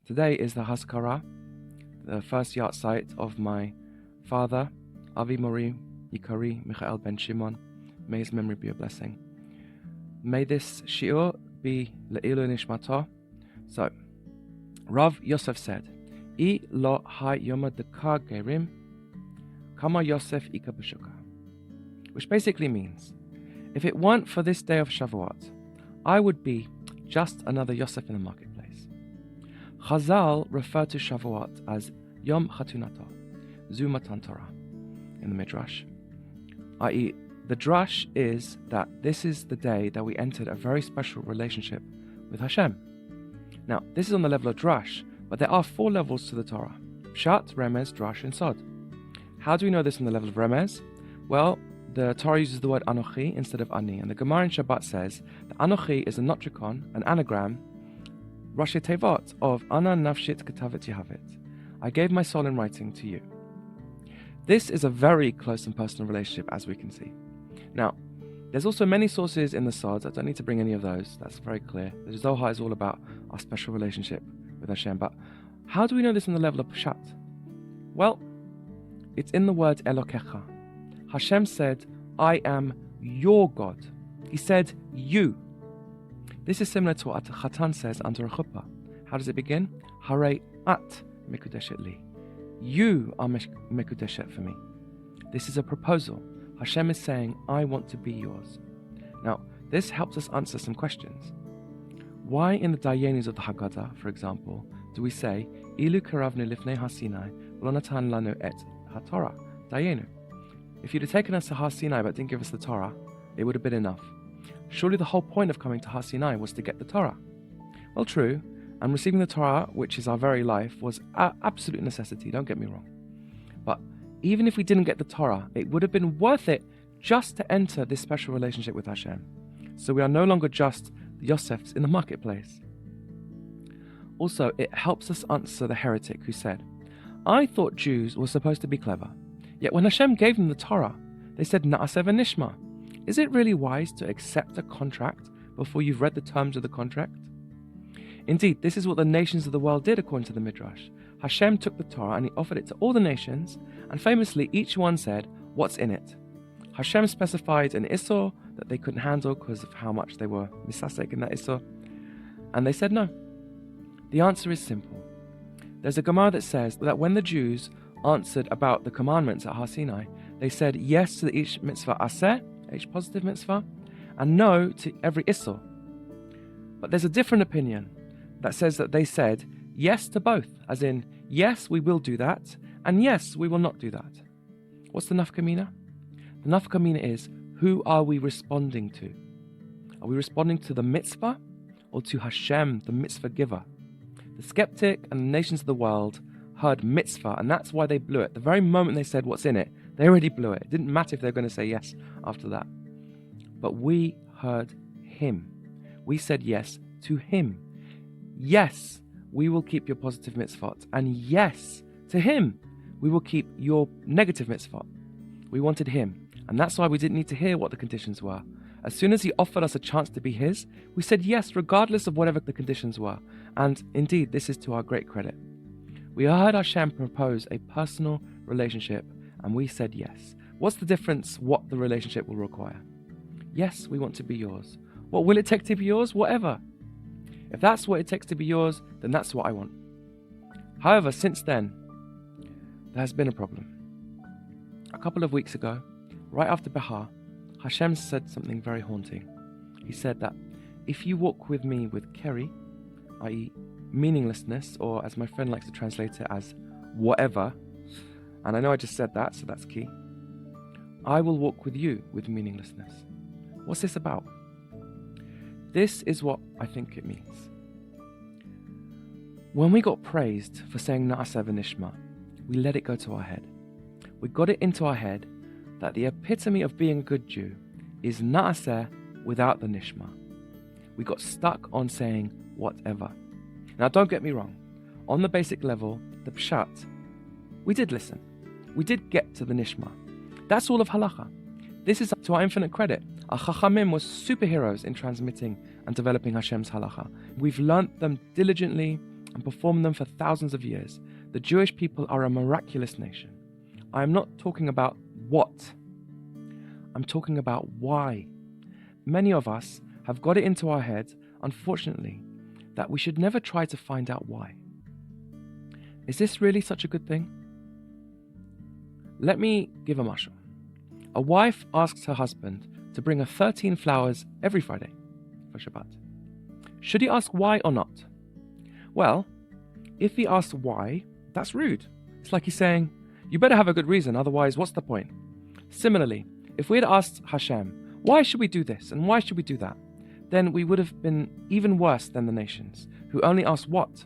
Today is the Haskara, the first yard site of my father, Avi Mori Yikari Micha'el ben Shimon. May his memory be a blessing. May this shiur be le'ilu nishmato. So, Rav Yosef said, I lo ha yoma deka gerim, kama Yosef ika b'shuka. Which basically means, if it weren't for this day of Shavuot, I would be just another Yosef in the marketplace. Chazal refer to Shavuot as Yom Chatunato, Zu Matan Torah, in the Midrash. I.e., the drash is that this is the day that we entered a very special relationship with Hashem. Now, this is on the level of drash, but there are 4 levels to the Torah: Pshat, Remez, Drash, and Sod. How do we know this on the level of Remez? Well, the Torah uses the word Anochi instead of Ani, and the Gemara in Shabbat says that Anochi is a notricon, an anagram, Rashi Tevot, of Ana Nafshit Ketavet Yehavit. I gave my soul in writing to you. This is a very close and personal relationship, as we can see. Now, there's also many sources in the Sod. I don't need to bring any of those. That's very clear. The Zohar is all about our special relationship with Hashem. But how do we know this on the level of Pshat? Well, it's in the word Elokecha. Hashem said, I am your God. He said, you. This is similar to what Chatan says under a chuppah. How does it begin? Harei at mekudeshet li. You are mekudeshet for me. This is a proposal. Hashem is saying, I want to be yours. Now, this helps us answer some questions. Why in the Dayanis of the Haggadah, for example, do we say, Ilu karavnu lifnei hasinai, v'lo natan lanu et haTorah, Dayenu? If you'd have taken us to Har Sinai but didn't give us the Torah, it would have been enough. Surely the whole point of coming to Har Sinai was to get the Torah. Well, true, and receiving the Torah, which is our very life, was an absolute necessity, don't get me wrong. But even if we didn't get the Torah, it would have been worth it just to enter this special relationship with Hashem. So we are no longer just the Yosefs in the marketplace. Also, it helps us answer the heretic who said, I thought Jews were supposed to be clever. Yet when Hashem gave them the Torah, they said, Na'aseh v'nishma. Is it really wise to accept a contract before you've read the terms of the contract? Indeed, this is what the nations of the world did according to the Midrash. Hashem took the Torah and he offered it to all the nations, and famously each one said, what's in it? Hashem specified an Issur that they couldn't handle because of how much they were misasek in that Issur, and they said no. The answer is simple. There's a Gemara that says that when the Jews answered about the commandments at Har Sinai, they said yes to each mitzvah aseh, each positive mitzvah, and no to every Issur. But there's a different opinion that says that they said yes to both, as in, yes, we will do that, and yes, we will not do that. What's the nafkamina? The nafkamina is, who are we responding to? Are we responding to the mitzvah or to Hashem, the mitzvah giver? The skeptic and the nations of the world heard mitzvah, and that's why they blew it. The very moment they said what's in it, they already blew it. It didn't matter if they were going to say yes after that. But we heard him. We said yes to him. Yes, we will keep your positive mitzvot. And yes, to him, we will keep your negative mitzvot. We wanted him. And that's why we didn't need to hear what the conditions were. As soon as he offered us a chance to be his, we said yes, regardless of whatever the conditions were. And indeed, this is to our great credit. We heard Hashem propose a personal relationship, and we said yes. What's the difference what the relationship will require? Yes, we want to be yours. What will it take to be yours? Whatever. If that's what it takes to be yours, then that's what I want. However, since then, there has been a problem. A couple of weeks ago, right after Behar, Hashem said something very haunting. He said that if you walk with me with Keri, i.e. meaninglessness, or as my friend likes to translate it as whatever, and I know I just said that, so that's key, I will walk with you with meaninglessness. What's this about? This is what I think it means. When we got praised for saying Na'aseh v'nishma, we let it go to our head. We got it into our head that the epitome of being a good Jew is Na'aseh without the Nishma. We got stuck on saying whatever. Now don't get me wrong, on the basic level, the Pshat, we did listen. We did get to the Nishma. That's all of halacha. This is to our infinite credit. Our Chachamim were superheroes in transmitting and developing Hashem's halacha. We've learnt them diligently and performed them for thousands of years. The Jewish people are a miraculous nation. I am not talking about what. I'm talking about why. Many of us have got it into our heads, unfortunately, that we should never try to find out why. Is this really such a good thing? Let me give a mashal. A wife asks her husband to bring her 13 flowers every Friday for Shabbat. Should he ask why or not? Well, if he asks why, that's rude. It's like he's saying, you better have a good reason, otherwise what's the point? Similarly, if we had asked Hashem, why should we do this and why should we do that? Then we would have been even worse than the nations, who only ask what.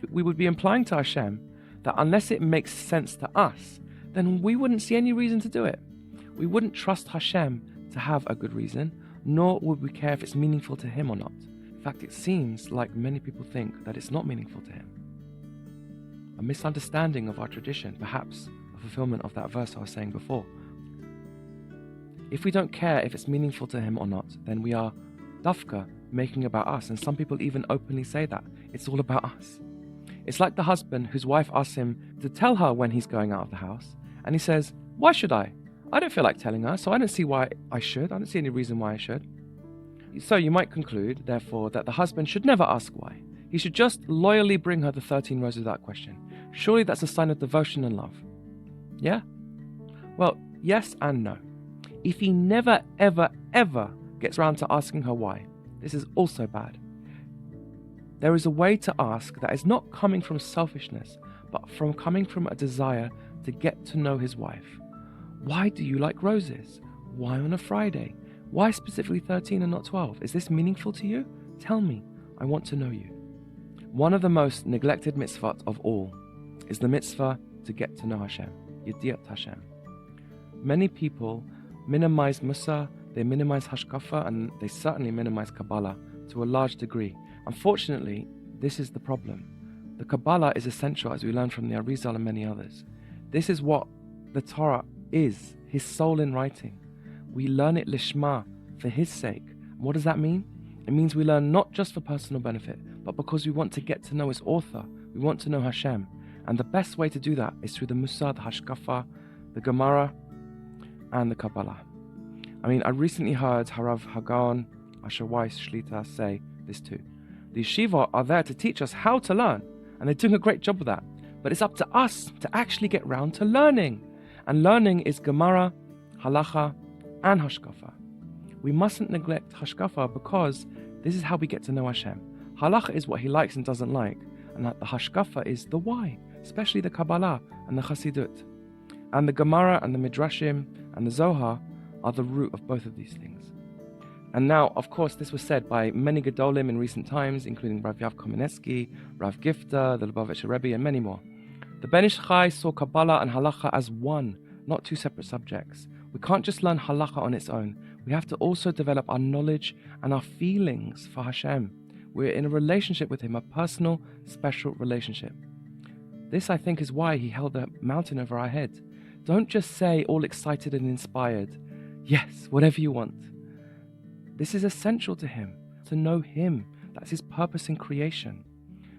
We would be implying to Hashem that unless it makes sense to us, then we wouldn't see any reason to do it. We wouldn't trust Hashem to have a good reason, nor would we care if it's meaningful to him or not. In fact, it seems like many people think that it's not meaningful to him. A misunderstanding of our tradition, perhaps a fulfillment of that verse I was saying before. If we don't care if it's meaningful to him or not, then we are dafka making about us, and some people even openly say that. It's all about us. It's like the husband whose wife asks him to tell her when he's going out of the house, and he says, why should I? I don't feel like telling her, so I don't see why I should. I don't see any reason why I should. So you might conclude, therefore, that the husband should never ask why. He should just loyally bring her the 13 roses without question. Surely that's a sign of devotion and love. Yeah? Well, yes and no. If he never, ever, ever gets round to asking her why, this is also bad. There is a way to ask that is not coming from selfishness, but coming from a desire to get to know his wife. Why do you like roses? Why on a Friday? Why specifically 13 and not 12? Is this meaningful to you? Tell me. I want to know you. One of the most neglected mitzvot of all is the mitzvah to get to know Hashem, Yediat Hashem. Many people minimize Musa, they minimize Hashkafa, and they certainly minimize Kabbalah to a large degree. Unfortunately, this is the problem. The Kabbalah is essential, as we learn from the Arizal and many others. This is what the Torah is, his soul in writing. We learn it lishma, for his sake. What does that mean? It means we learn not just for personal benefit, but because we want to get to know its author. We want to know Hashem. And the best way to do that is through the Musa, the Hashkafa, the Gemara, and the Kabbalah. I recently heard Harav Hagaon Asher Weiss Shlita say this too. The yeshiva are there to teach us how to learn, and they're doing a great job with that. But it's up to us to actually get round to learning. And learning is Gemara, Halacha, and Hashkafa. We mustn't neglect Hashkafa because this is how we get to know Hashem. Halacha is what he likes and doesn't like, and the Hashkafa is the why, especially the Kabbalah and the Chassidut. And the Gemara and the Midrashim and the Zohar are the root of both of these things. And now, of course, this was said by many Gedolim in recent times, including Rav Yav Komenetsky, Rav Gifter, the Lubavitcher Rebbe, and many more. The Ben Ish Chai saw Kabbalah and Halacha as one, not two separate subjects. We can't just learn Halacha on its own. We have to also develop our knowledge and our feelings for Hashem. We're in a relationship with him, a personal, special relationship. This, I think, is why he held a mountain over our head. Don't just say, all excited and inspired, yes, whatever you want. This is essential to him, to know him. That's his purpose in creation.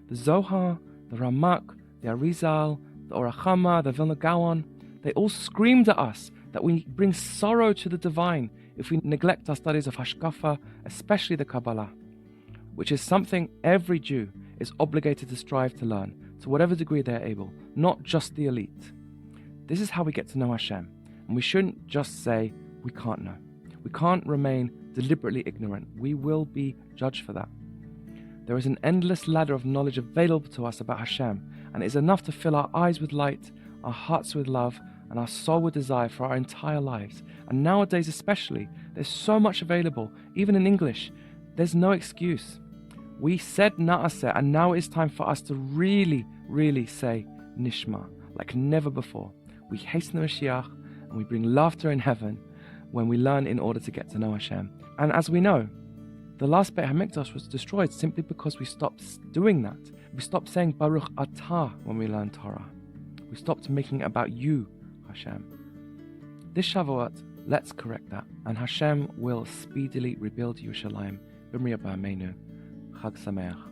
The Zohar, the Ramak, the Arizal, the Orachama, the Vilna Gaon, they all screamed at us that we bring sorrow to the divine if we neglect our studies of Hashkafa, especially the Kabbalah, which is something every Jew is obligated to strive to learn, to whatever degree they are able, not just the elite. This is how we get to know Hashem, and we shouldn't just say, we can't know. We can't remain deliberately ignorant. We will be judged for that. There is an endless ladder of knowledge available to us about Hashem, and it is enough to fill our eyes with light, our hearts with love, and our soul with desire for our entire lives. And nowadays especially, there's so much available, even in English. There's no excuse. We said Na'aseh, and now it's time for us to really, really say Nishmat, like never before. We hasten the Mashiach, and we bring laughter in heaven when we learn in order to get to know Hashem. And as we know, the last Beit HaMikdash was destroyed simply because we stopped doing that. We stopped saying Baruch Atah when we learn Torah. We stopped making it about you, Hashem. This Shavuot, let's correct that, and Hashem will speedily rebuild Yerushalayim. B'mriya b'ameinu. Chag Sameach.